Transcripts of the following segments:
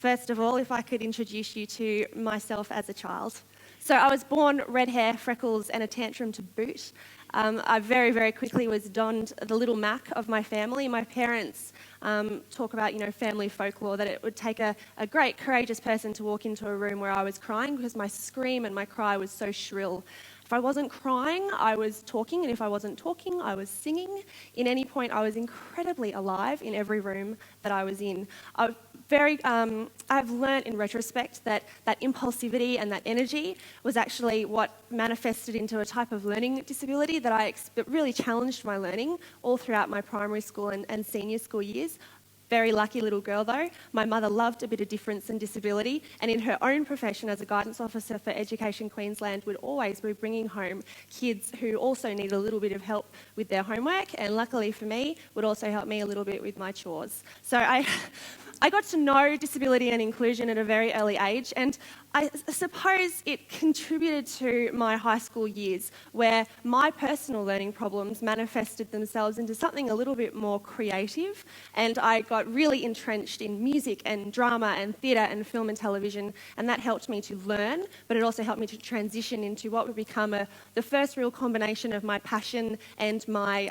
first of all, if I could introduce you to myself as a child. So I was born red hair, freckles, and a tantrum to boot. I very, very quickly was donned the little Mac of my family. My parents talk about, family folklore, that it would take a great, courageous person to walk into a room where I was crying because my scream and my cry was so shrill. If I wasn't crying, I was talking, and if I wasn't talking, I was singing. In any point, I was incredibly alive in every room that I was in. I've learnt in retrospect that impulsivity and that energy was actually what manifested into a type of learning disability that really challenged my learning all throughout my primary school and senior school years. Very lucky little girl though. My mother loved a bit of difference and disability, and in her own profession as a guidance officer for Education Queensland would always be bringing home kids who also need a little bit of help with their homework, and luckily for me would also help me a little bit with my chores. So I got to know disability and inclusion at a very early age, and I suppose it contributed to my high school years where my personal learning problems manifested themselves into something a little bit more creative, and I got really entrenched in music and drama and theatre and film and television, and that helped me to learn, but it also helped me to transition into what would become the first real combination of my passion and my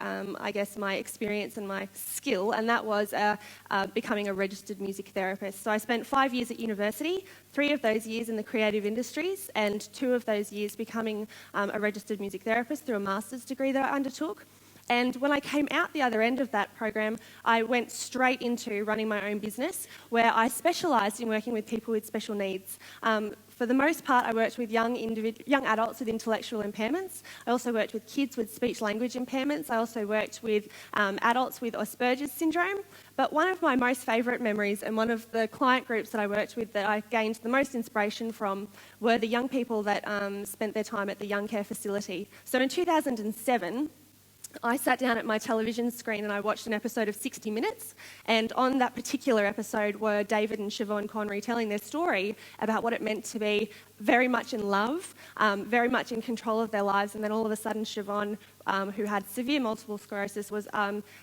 experience and my skill, and that was becoming a registered music therapist. So I spent 5 years at university, 3 of those years in the creative industries, and 2 of those years becoming a registered music therapist through a master's degree that I undertook. And when I came out the other end of that program, I went straight into running my own business, where I specialised in working with people with special needs. For the most part, I worked with young adults with intellectual impairments. I also worked with kids with speech-language impairments. I also worked with adults with Asperger's syndrome. But one of my most favourite memories, and one of the client groups that I worked with that I gained the most inspiration from, were the young people that spent their time at the Young Care facility. So in 2007, I sat down at my television screen and I watched an episode of 60 Minutes, and on that particular episode were David and Siobhan Connery telling their story about what it meant to be very much in love, very much in control of their lives, and then all of a sudden Siobhan, who had severe multiple sclerosis, was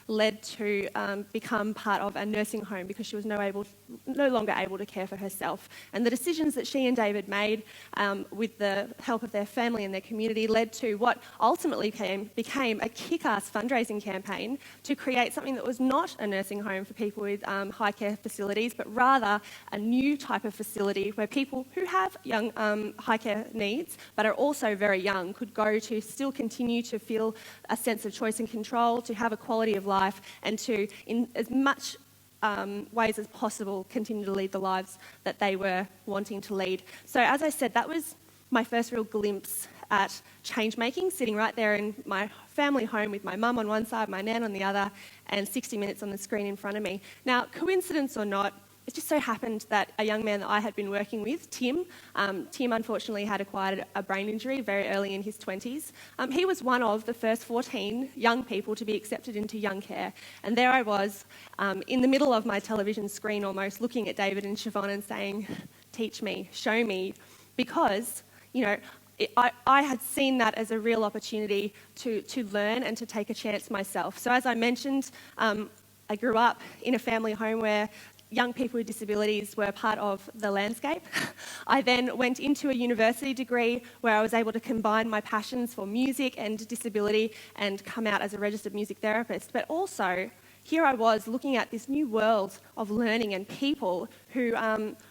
led to become part of a nursing home because she was no longer able to care for herself. And the decisions that she and David made with the help of their family and their community led to what ultimately became a kick-ass fundraising campaign to create something that was not a nursing home for people with high care facilities, but rather a new type of facility where people who have young high care needs but are also very young could go to still continue to feel a sense of choice and control, to have a quality of life, and to, in as much ways as possible, continue to lead the lives that they were wanting to lead. So as I said, that was my first real glimpse at change making, sitting right there in my family home with my mum on one side, my nan on the other, and 60 Minutes on the screen in front of me. Now, coincidence or not, it just so happened that a young man that I had been working with, Tim unfortunately had acquired a brain injury very early in his 20s. He was one of the first 14 young people to be accepted into Young Care. And there I was, in the middle of my television screen almost, looking at David and Siobhan and saying, teach me, show me, because, I had seen that as a real opportunity to learn and to take a chance myself. So as I mentioned, I grew up in a family home where young people with disabilities were part of the landscape. I then went into a university degree where I was able to combine my passions for music and disability and come out as a registered music therapist. But also, here I was looking at this new world of learning and people who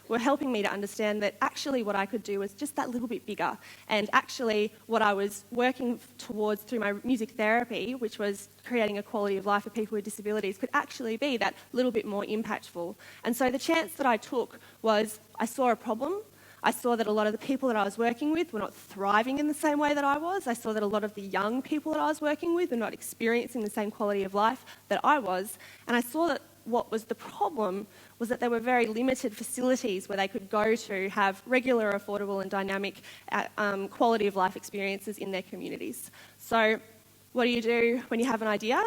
were helping me to understand that actually what I could do was just that little bit bigger. And actually what I was working towards through my music therapy, which was creating a quality of life for people with disabilities, could actually be that little bit more impactful. And so the chance that I took was I saw a problem. I saw that a lot of the people that I was working with were not thriving in the same way that I was. I saw that a lot of the young people that I was working with were not experiencing the same quality of life that I was. And I saw that what was the problem was that there were very limited facilities where they could go to have regular, affordable and dynamic quality of life experiences in their communities. So what do when you have an idea?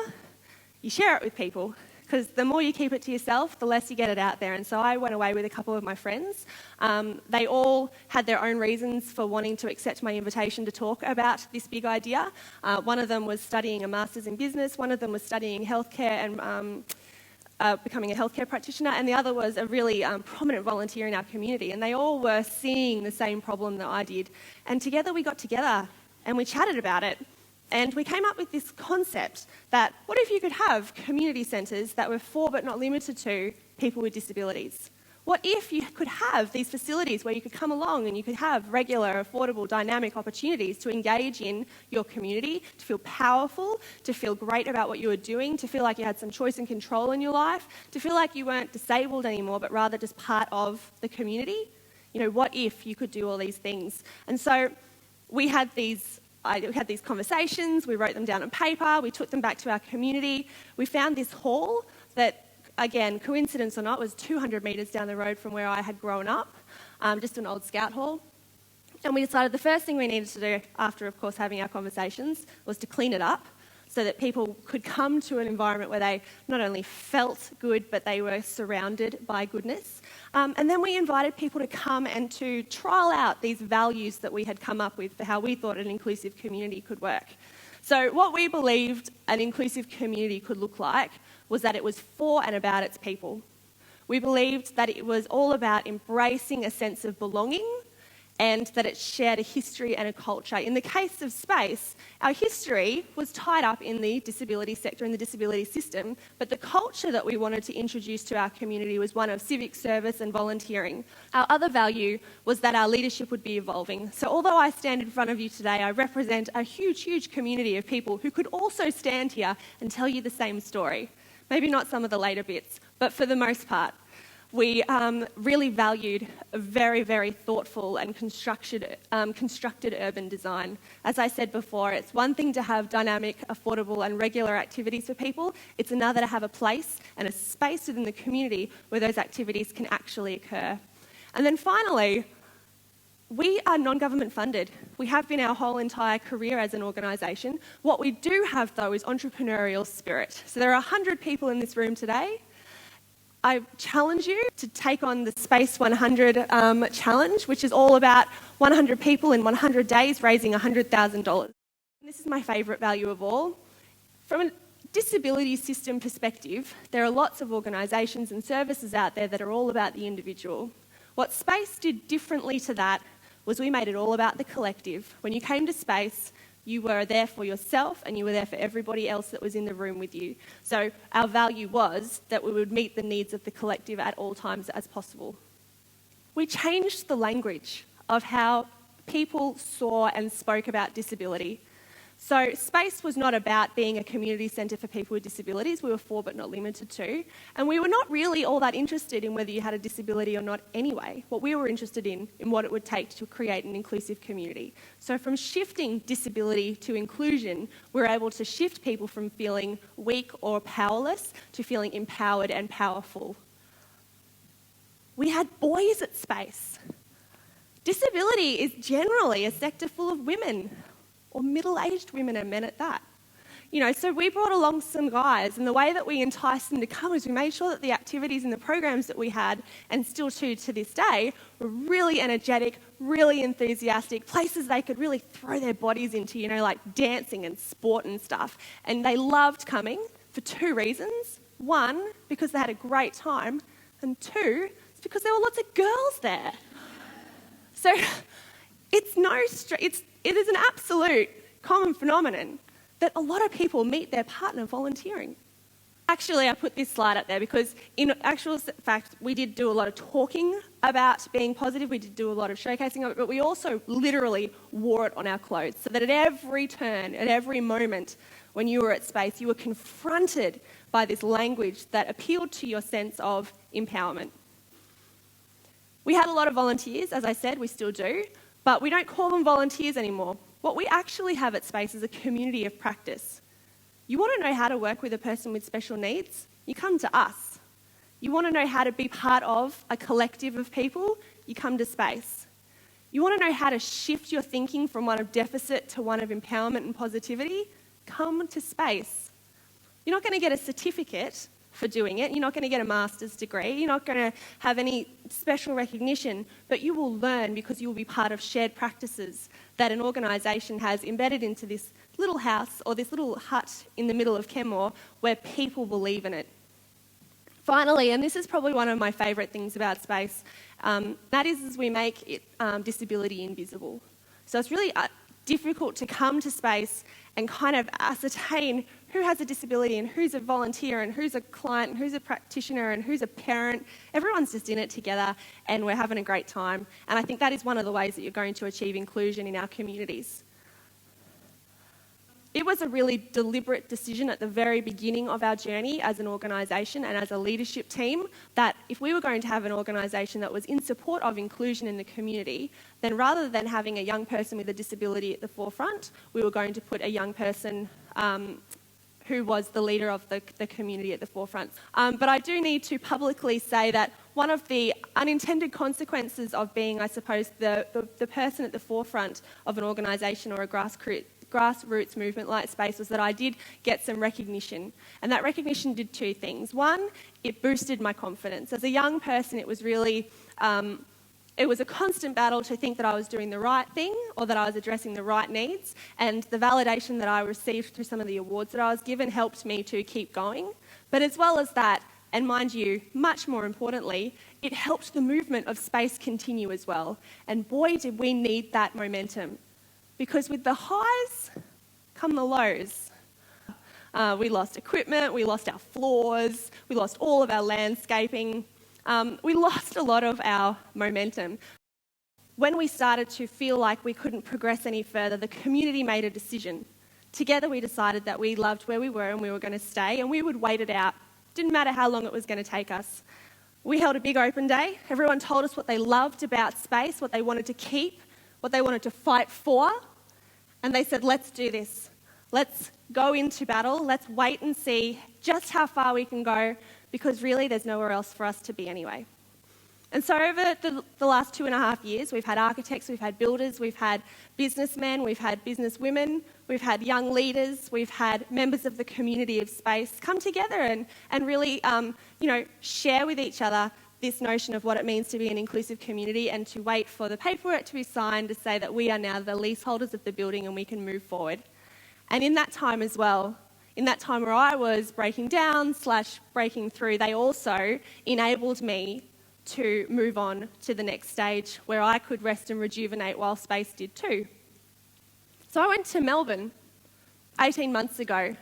You share it with people. Because the more you keep it to yourself, the less you get it out there. And so I went away with a couple of my friends. They all had their own reasons for wanting to accept my invitation to talk about this big idea. One of them was studying a master's in business. One of them was studying healthcare and becoming a healthcare practitioner, and the other was a really prominent volunteer in our community, and they all were seeing the same problem that I did. And together we got together and we chatted about it, and we came up with this concept that what if you could have community centres that were for but not limited to people with disabilities? What if you could have these facilities where you could come along and you could have regular, affordable, dynamic opportunities to engage in your community, to feel powerful, to feel great about what you were doing, to feel like you had some choice and control in your life, to feel like you weren't disabled anymore, but rather just part of the community? You know, what if you could do all these things? And so we had these conversations, we wrote them down on paper, we took them back to our community. We found this hall that, again, coincidence or not, was 200 metres down the road from where I had grown up, just an old scout hall. And we decided the first thing we needed to do, after, of course, having our conversations, was to clean it up so that people could come to an environment where they not only felt good, but they were surrounded by goodness. And then we invited people to come and to trial out these values that we had come up with for how we thought an inclusive community could work. So what we believed an inclusive community could look like was that it was for and about its people. We believed that it was all about embracing a sense of belonging and that it shared a history and a culture. In the case of S.P.A.C.E, our history was tied up in the disability sector and the disability system, but the culture that we wanted to introduce to our community was one of civic service and volunteering. Our other value was that our leadership would be evolving. So although I stand in front of you today, I represent a huge, huge community of people who could also stand here and tell you the same story. Maybe not some of the later bits, but for the most part. We really valued a very, very thoughtful and constructed urban design. As I said before, it's one thing to have dynamic, affordable and regular activities for people. It's another to have a place and a space within the community where those activities can actually occur. And then finally, we are non-government funded. We have been our whole entire career as an organisation. What we do have, though, is entrepreneurial spirit. So there are 100 people in this room today. I challenge you to take on the Space 100 challenge, which is all about 100 people in 100 days raising $100,000. This is my favourite value of all. From a disability system perspective, there are lots of organisations and services out there that are all about the individual. What S.P.A.C.E did differently to that was we made it all about the collective. When you came to S.P.A.C.E, you were there for yourself and you were there for everybody else that was in the room with you. So our value was that we would meet the needs of the collective at all times as possible. We changed the language of how people saw and spoke about disability. So S.P.A.C.E was not about being a community centre for people with disabilities. We were for but not limited to. And we were not really all that interested in whether you had a disability or not anyway. What we were interested in what it would take to create an inclusive community. So from shifting disability to inclusion, we were able to shift people from feeling weak or powerless to feeling empowered and powerful. We had boys at S.P.A.C.E. Disability is generally a sector full of women, or middle-aged women and men at that. You know, so we brought along some guys, and the way that we enticed them to come is we made sure that the activities and the programs that we had, and still to this day, were really energetic, really enthusiastic, places they could really throw their bodies into, you know, like dancing and sport and stuff. And they loved coming for two reasons. One, because they had a great time, and two, it's because there were lots of girls there. So it is an absolute common phenomenon that a lot of people meet their partner volunteering. Actually, I put this slide up there because in actual fact, we did do a lot of talking about being positive. We did do a lot of showcasing of it, but we also literally wore it on our clothes so that at every turn, at every moment when you were at S.P.A.C.E, you were confronted by this language that appealed to your sense of empowerment. We had a lot of volunteers, as I said, we still do. But we don't call them volunteers anymore. What we actually have at S.P.A.C.E is a community of practice. You want to know how to work with a person with special needs? You come to us. You want to know how to be part of a collective of people? You come to S.P.A.C.E. You want to know how to shift your thinking from one of deficit to one of empowerment and positivity? Come to S.P.A.C.E. You're not going to get a certificate for doing it. You're not going to get a master's degree. You're not going to have any special recognition, but you will learn because you will be part of shared practices that an organisation has embedded into this little house or this little hut in the middle of Kenmore where people believe in it. Finally, and this is probably one of my favourite things about S.P.A.C.E, that is we make disability invisible. So it's really difficult to come to S.P.A.C.E and kind of ascertain who has a disability and who's a volunteer and who's a client and who's a practitioner and who's a parent. Everyone's just in it together and we're having a great time. And I think that is one of the ways that you're going to achieve inclusion in our communities. It was a really deliberate decision at the very beginning of our journey as an organisation and as a leadership team that if we were going to have an organisation that was in support of inclusion in the community, then rather than having a young person with a disability at the forefront, we were going to put a young person who was the leader of the community at the forefront. But I do need to publicly say that one of the unintended consequences of being, I suppose, the person at the forefront of an organisation or a grassroots movement like S.P.A.C.E was that I did get some recognition. And that recognition did two things. One, it boosted my confidence. As a young person, it was really, it was a constant battle to think that I was doing the right thing or that I was addressing the right needs. And the validation that I received through some of the awards that I was given helped me to keep going. But as well as that, and mind you, much more importantly, it helped the movement of S.P.A.C.E continue as well. And boy, did we need that momentum. Because with the highs come the lows. We lost equipment, we lost our floors, we lost all of our landscaping. We lost a lot of our momentum. When we started to feel like we couldn't progress any further, the community made a decision. Together we decided that we loved where we were and we were going to stay and we would wait it out. Didn't matter how long it was going to take us. We held a big open day. Everyone told us what they loved about S.P.A.C.E, what they wanted to keep, what they wanted to fight for, and they said, let's do this. Let's go into battle. Let's wait and see just how far we can go, because really there's nowhere else for us to be anyway. And so over the last 2.5 years, we've had architects, we've had builders, we've had businessmen, we've had businesswomen, we've had young leaders, we've had members of the community of S.P.A.C.E come together and really share with each other this notion of what it means to be an inclusive community and to wait for the paperwork to be signed to say that we are now the leaseholders of the building and we can move forward. And in that time as well, in that time where I was breaking down / breaking through, they also enabled me to move on to the next stage where I could rest and rejuvenate while S.P.A.C.E did too. So I went to Melbourne 18 months ago.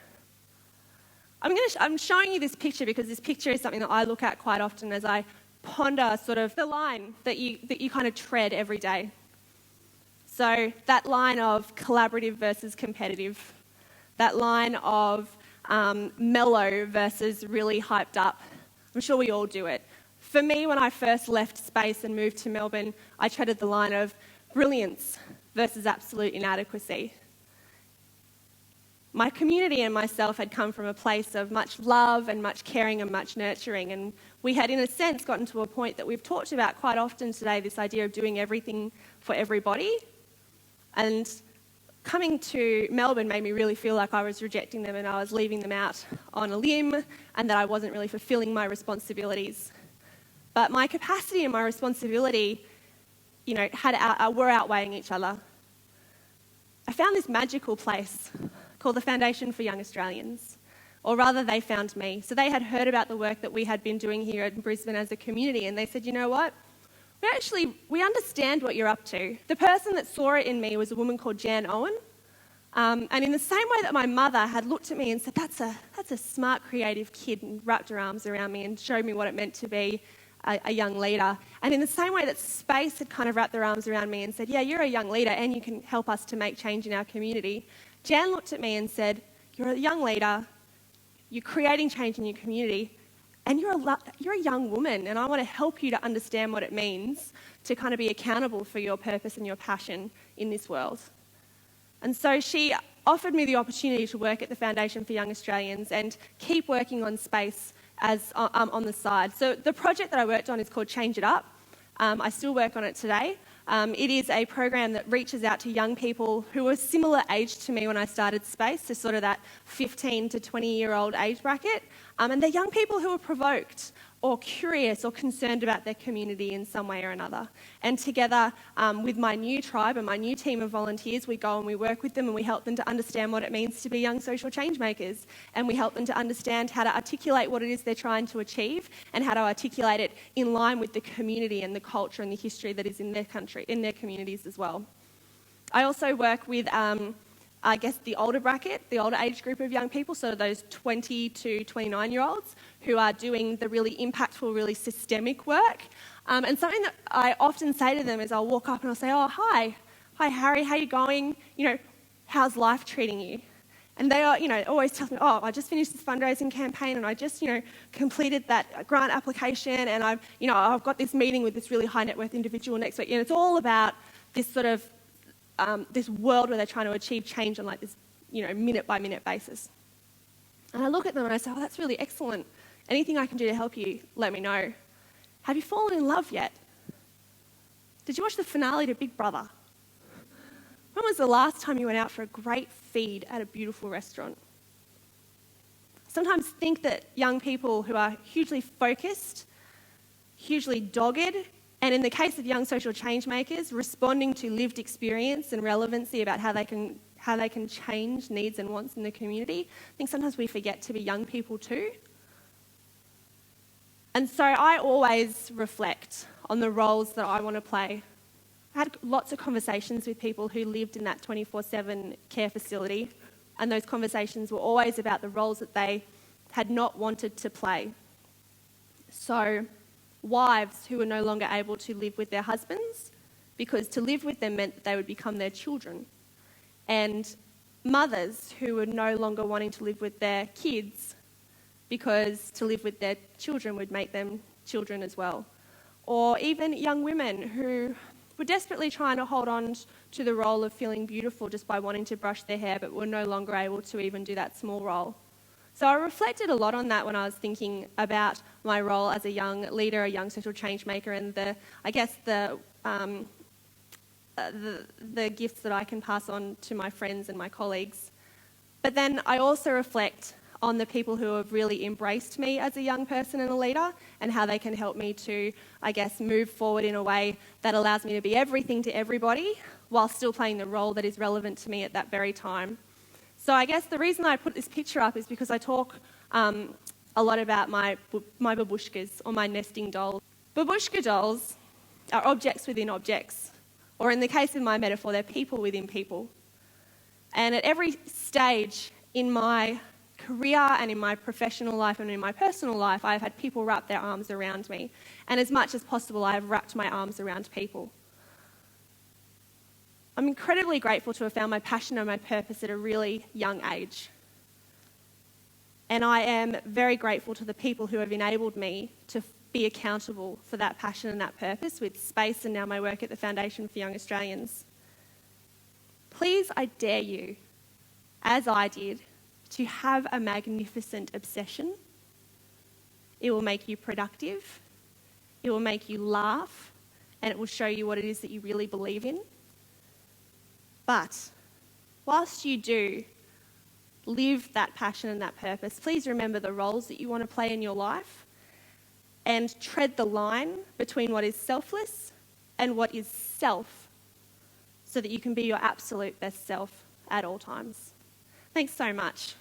I'm showing you this picture because this picture is something that I look at quite often as I ponder sort of the line that you kind of tread every day. So that line of collaborative versus competitive, that line of mellow versus really hyped up. I'm sure we all do it. For me, when I first left S.P.A.C.E and moved to Melbourne, I treaded the line of brilliance versus absolute inadequacy. My community and myself had come from a place of much love and much caring and much nurturing, and we had, in a sense, gotten to a point that we've talked about quite often today, this idea of doing everything for everybody. And coming to Melbourne made me really feel like I was rejecting them and I was leaving them out on a limb and that I wasn't really fulfilling my responsibilities. But my capacity and my responsibility, were outweighing each other. I found this magical place called the Foundation for Young Australians, or rather they found me. So they had heard about the work that we had been doing here in Brisbane as a community, and they said, you know what, we understand what you're up to. The person that saw it in me was a woman called Jan Owen, and in the same way that my mother had looked at me and said, that's a smart, creative kid, and wrapped her arms around me and showed me what it meant to be a young leader. And in the same way that S.P.A.C.E had kind of wrapped their arms around me and said, yeah, you're a young leader and you can help us to make change in our community, Jan looked at me and said, you're a young leader, you're creating change in your community, and you're a young woman, and I want to help you to understand what it means to kind of be accountable for your purpose and your passion in this world. And so she offered me the opportunity to work at the Foundation for Young Australians and keep working on S.P.A.C.E as on the side. So the project that I worked on is called Change It Up. I still work on it today. It is a program that reaches out to young people who were similar age to me when I started S.P.A.C.E, so sort of that 15 to 20-year-old age bracket. And they're young people who are provoked or curious or concerned about their community in some way or another. And together with my new tribe and my new team of volunteers, we go and we work with them and we help them to understand what it means to be young social change makers. And we help them to understand how to articulate what it is they're trying to achieve and how to articulate it in line with the community and the culture and the history that is in their country, in their communities as well. I also work with I guess the older bracket, the older age group of young people, so those 20 to 29-year-olds who are doing the really impactful, really systemic work. And something that I often say to them is I'll walk up and I'll say, oh, hi Harry, how you going? How's life treating you? And they are, always tell me, oh, I just finished this fundraising campaign and I just, completed that grant application and I've got this meeting with this really high net worth individual next week. And it's all about this sort of this world where they're trying to achieve change on like this, minute by minute basis. And I look at them and I say, oh, that's really excellent. Anything I can do to help you, let me know. Have you fallen in love yet? Did you watch the finale to Big Brother? When was the last time you went out for a great feed at a beautiful restaurant? I sometimes think that young people who are hugely focused, hugely dogged, and in the case of young social change makers, responding to lived experience and relevancy about how they can change needs and wants in the community, I think sometimes we forget to be young people too. And so I always reflect on the roles that I want to play. I had lots of conversations with people who lived in that 24/7 care facility, and those conversations were always about the roles that they had not wanted to play. So wives who were no longer able to live with their husbands because to live with them meant that they would become their children. And mothers who were no longer wanting to live with their kids because to live with their children would make them children as well. Or even young women who were desperately trying to hold on to the role of feeling beautiful just by wanting to brush their hair but were no longer able to even do that small role. So I reflected a lot on that when I was thinking about my role as a young leader, a young social change maker, and the gifts that I can pass on to my friends and my colleagues. But then I also reflect on the people who have really embraced me as a young person and a leader and how they can help me to, move forward in a way that allows me to be everything to everybody while still playing the role that is relevant to me at that very time. So I guess the reason I put this picture up is because I talk a lot about my babushkas or my nesting dolls. Babushka dolls are objects within objects, or in the case of my metaphor, they're people within people. And at every stage in my career and in my professional life and in my personal life, I've had people wrap their arms around me. And as much as possible, I have wrapped my arms around people. I'm incredibly grateful to have found my passion and my purpose at a really young age. And I am very grateful to the people who have enabled me to be accountable for that passion and that purpose with S.P.A.C.E and now my work at the Foundation for Young Australians. Please, I dare you, as I did, to have a magnificent obsession. It will make you productive, it will make you laugh, and it will show you what it is that you really believe in. But whilst you do live that passion and that purpose, please remember the roles that you want to play in your life and tread the line between what is selfless and what is self so that you can be your absolute best self at all times. Thanks so much.